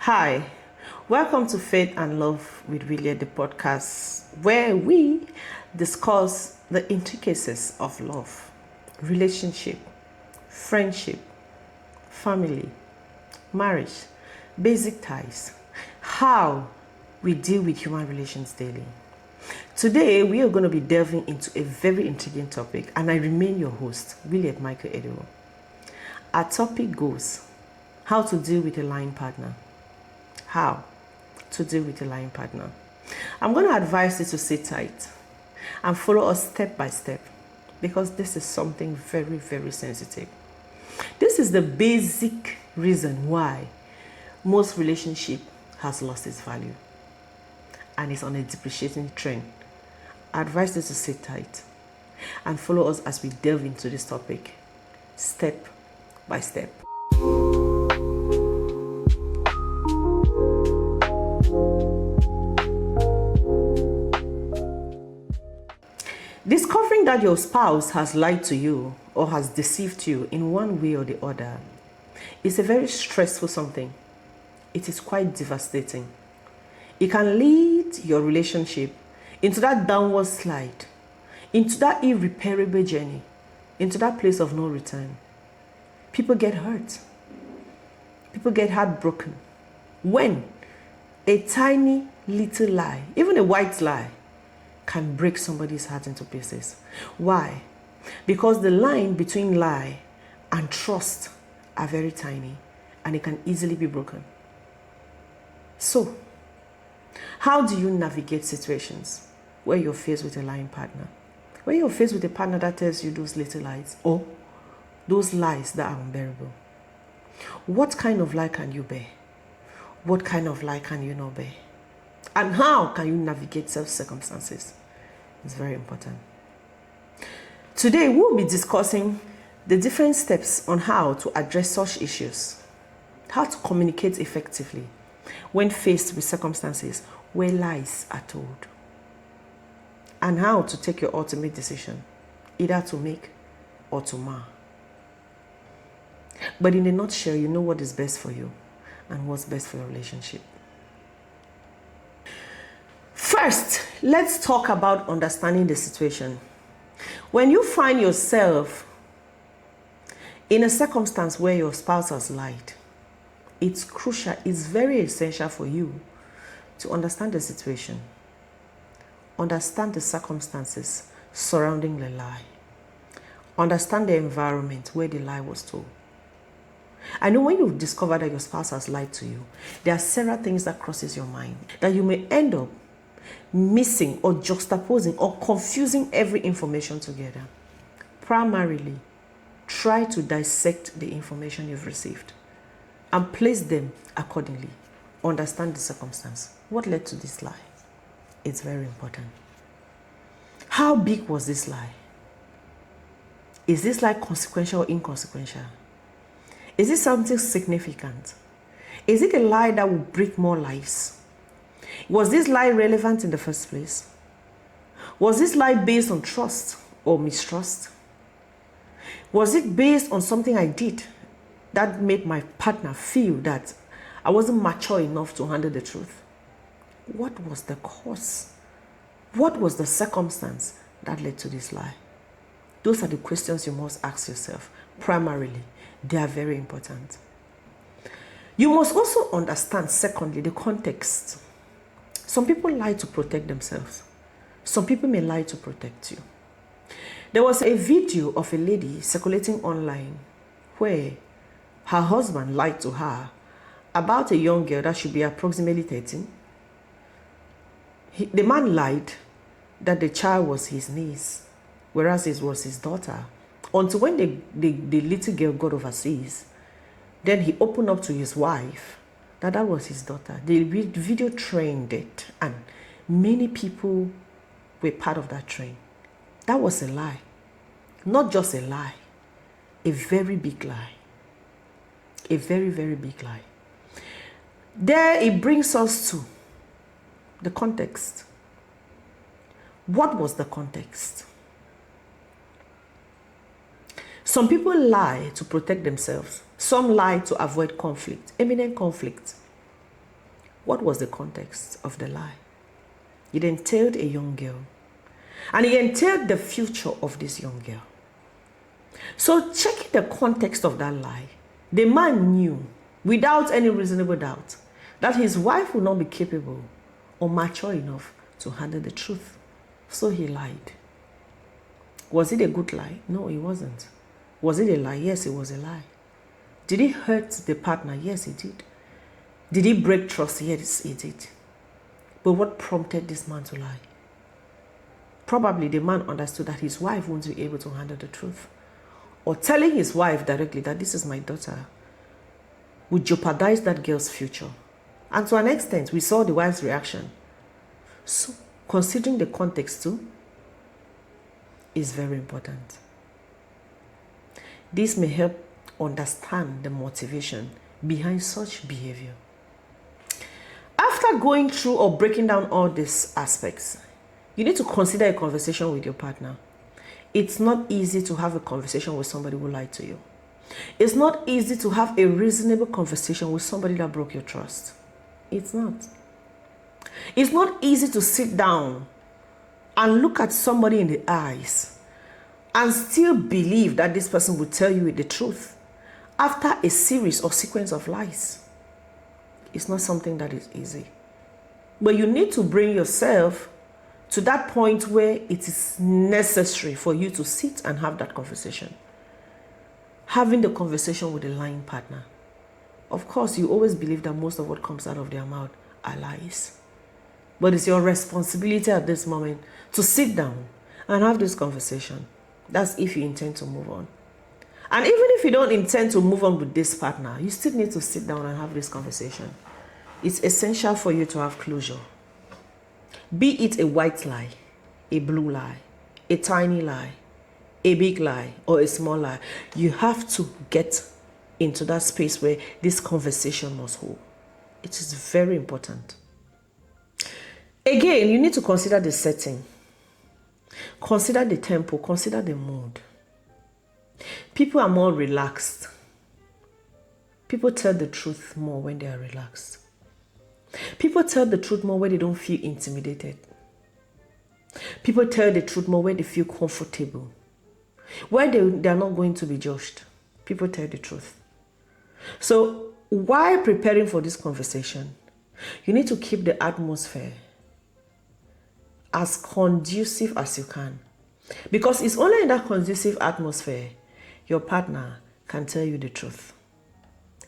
Hi, welcome to Faith and Love with William, the podcast where we discuss the intricacies of love, relationship, friendship, family, marriage, basic ties, how we deal with human relations daily. Today, we are going to be delving into a very intriguing topic, and I remain your host, William Michael Edo. Our topic goes, how to deal with a lying partner. How to deal with a lying partner. I'm going to advise you to sit tight and follow us step by step because this is something very, very sensitive. This is the basic reason why most relationship has lost its value and is on a depreciating trend. I advise you to sit tight and follow us as we delve into this topic step by step. Discovering that your spouse has lied to you or has deceived you in one way or the other is a very stressful something. It is quite devastating. It can lead your relationship into that downward slide, into that irreparable journey, into that place of no return. People get hurt. People get heartbroken when a tiny little lie, even a white lie, can break somebody's heart into pieces. Why? Because the line between lie and trust are very tiny and it can easily be broken. So, how do you navigate situations where you're faced with a lying partner? Where you're faced with a partner that tells you those little lies or those lies that are unbearable. What kind of lie can you bear? What kind of lie can you not bear? And how can you navigate such circumstances? It's very important. Today, we'll be discussing the different steps on how to address such issues, how to communicate effectively when faced with circumstances where lies are told, and how to take your ultimate decision, either to make or to mar. But in a nutshell, you know what is best for you and what's best for your relationship. First, let's talk about understanding the situation. When you find yourself in a circumstance where your spouse has lied, it's crucial, it's very essential for you to understand the situation, understand the circumstances surrounding the lie, understand the environment where the lie was told. I know when you've discovered that your spouse has lied to you, there are several things that crosses your mind that you may end up missing or juxtaposing or confusing every information together. Primarily, try to dissect the information you've received and place them accordingly. Understand the circumstance. What led to this lie? It's very important. How big was this lie? Is this lie consequential or inconsequential? Is it something significant? Is it a lie that will break more lives? Was this lie relevant in the first place? Was this lie based on trust or mistrust? Was it based on something I did that made my partner feel that I wasn't mature enough to handle the truth? What was the cause? What was the circumstance that led to this lie? Those are the questions you must ask yourself. Primarily, they are very important. You must also understand, secondly, the context. Some people lie to protect themselves. Some people may lie to protect you. There was a video of a lady circulating online where her husband lied to her about a young girl that should be approximately 13. The man lied that the child was his niece, whereas it was his daughter. Until when the little girl got overseas, then he opened up to his wife that was his daughter. The video trained it, and many people were part of that train. That was a lie. Not just a lie, a very big lie. A very, very big lie. There it brings us to the context. What was the context? Some people lie to protect themselves. Some lie to avoid conflict, imminent conflict. What was the context of the lie? It entailed a young girl. And it entailed the future of this young girl. So checking the context of that lie, the man knew, without any reasonable doubt, that his wife would not be capable or mature enough to handle the truth. So he lied. Was it a good lie? No, it wasn't. Was it a lie? Yes, it was a lie. Did it hurt the partner? Yes, it did. Did it break trust? Yes, it did. But what prompted this man to lie? Probably the man understood that his wife won't be able to handle the truth. Or telling his wife directly that this is my daughter would jeopardize that girl's future. And to an extent, we saw the wife's reaction. So, considering the context too is very important. This may help understand the motivation behind such behavior. After going through or breaking down all these aspects, you need to consider a conversation with your partner. It's not easy to have a conversation with somebody who lied to you. It's not easy to have a reasonable conversation with somebody that broke your trust. It's not. It's not easy to sit down and look at somebody in the eyes and still believe that this person will tell you the truth after a series or sequence of lies. It's not something that is easy. But you need to bring yourself to that point where it is necessary for you to sit and have that conversation. Having the conversation with a lying partner. Of course, you always believe that most of what comes out of their mouth are lies. But it's your responsibility at this moment to sit down and have this conversation. That's if you intend to move on. And even if you don't intend to move on with this partner, you still need to sit down and have this conversation. It's essential for you to have closure. Be it a white lie, a blue lie, a tiny lie, a big lie, or a small lie, you have to get into that space where this conversation must hold. It is very important. Again, you need to consider the setting. Consider the tempo, consider the mood. People are more relaxed. People tell the truth more when they are relaxed. People tell the truth more when they don't feel intimidated. People tell the truth more when they feel comfortable. Where they are not going to be judged. People tell the truth. So, while preparing for this conversation, you need to keep the atmosphere as conducive as you can. Because it's only in that conducive atmosphere your partner can tell you the truth.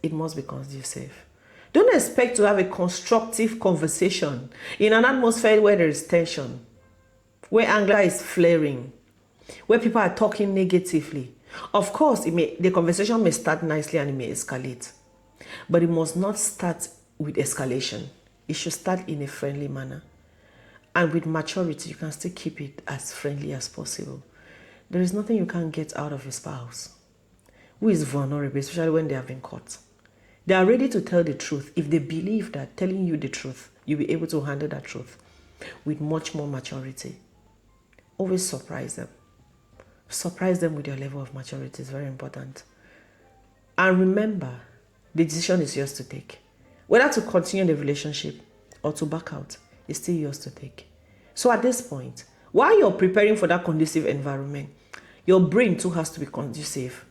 It must be conducive. Don't expect to have a constructive conversation in an atmosphere where there is tension, where anger is flaring, where people are talking negatively. Of course, the conversation may start nicely and it may escalate. But it must not start with escalation. It should start in a friendly manner. And with maturity, you can still keep it as friendly as possible. There is nothing you can get out of a spouse who is vulnerable, especially when they have been caught. They are ready to tell the truth if they believe that telling you the truth, you'll be able to handle that truth with much more maturity. Always surprise them. Surprise them with your level of maturity. It's very important. And remember, the decision is yours to take. Whether to continue the relationship or to back out, it's still yours to take. So at this point, while you're preparing for that conducive environment, your brain too has to be conducive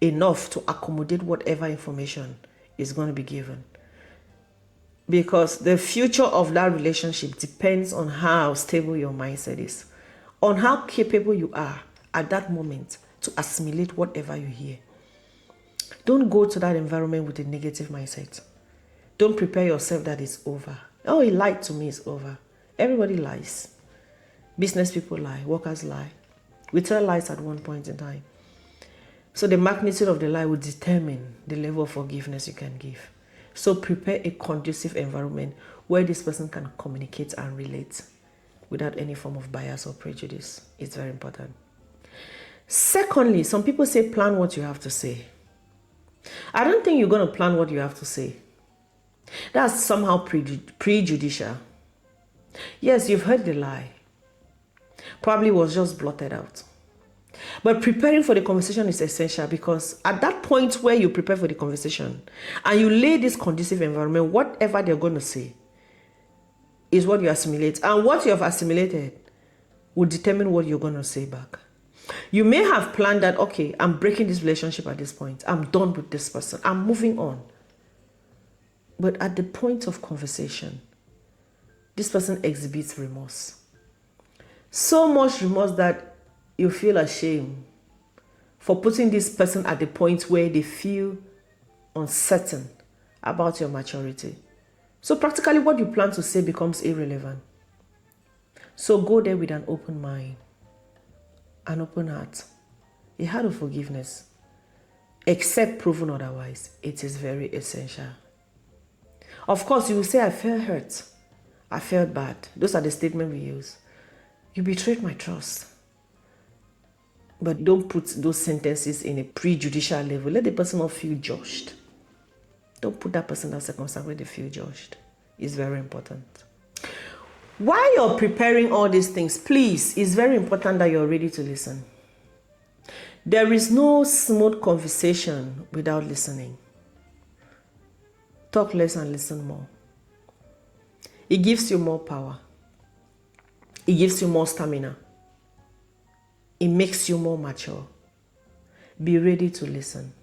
enough to accommodate whatever information is going to be given. Because the future of that relationship depends on how stable your mindset is, on how capable you are at that moment to assimilate whatever you hear. Don't go to that environment with a negative mindset. Don't prepare yourself that it's over. Oh, he lied to me, it's over. Everybody lies. Business people lie, workers lie. We tell lies at one point in time. So the magnitude of the lie will determine the level of forgiveness you can give. So prepare a conducive environment where this person can communicate and relate without any form of bias or prejudice. It's very important. Secondly, some people say plan what you have to say. I don't think you're going to plan what you have to say. That's somehow prejudicial. Yes, you've heard the lie. Probably was just blotted out. But preparing for the conversation is essential, because at that point where you prepare for the conversation and you lay this conducive environment, whatever they're going to say is what you assimilate. And what you have assimilated will determine what you're going to say back. You may have planned that, okay, I'm breaking this relationship at this point. I'm done with this person. I'm moving on. But at the point of conversation, this person exhibits remorse. So much remorse that you feel ashamed for putting this person at the point where they feel uncertain about your maturity. So practically what you plan to say becomes irrelevant. So go there with an open mind, an open heart, a heart of forgiveness. Except proven otherwise, it is very essential. Of course, you will say, I felt hurt. I felt bad. Those are the statements we use. You betrayed my trust. But don't put those sentences in a prejudicial level. Let the person not feel judged. Don't put that person in that circumstance where they feel judged. It's very important. While you're preparing all these things, please, it's very important that you're ready to listen. There is no smooth conversation without listening. Talk less and listen more. It gives you more power. It gives you more stamina. It makes you more mature. Be ready to listen.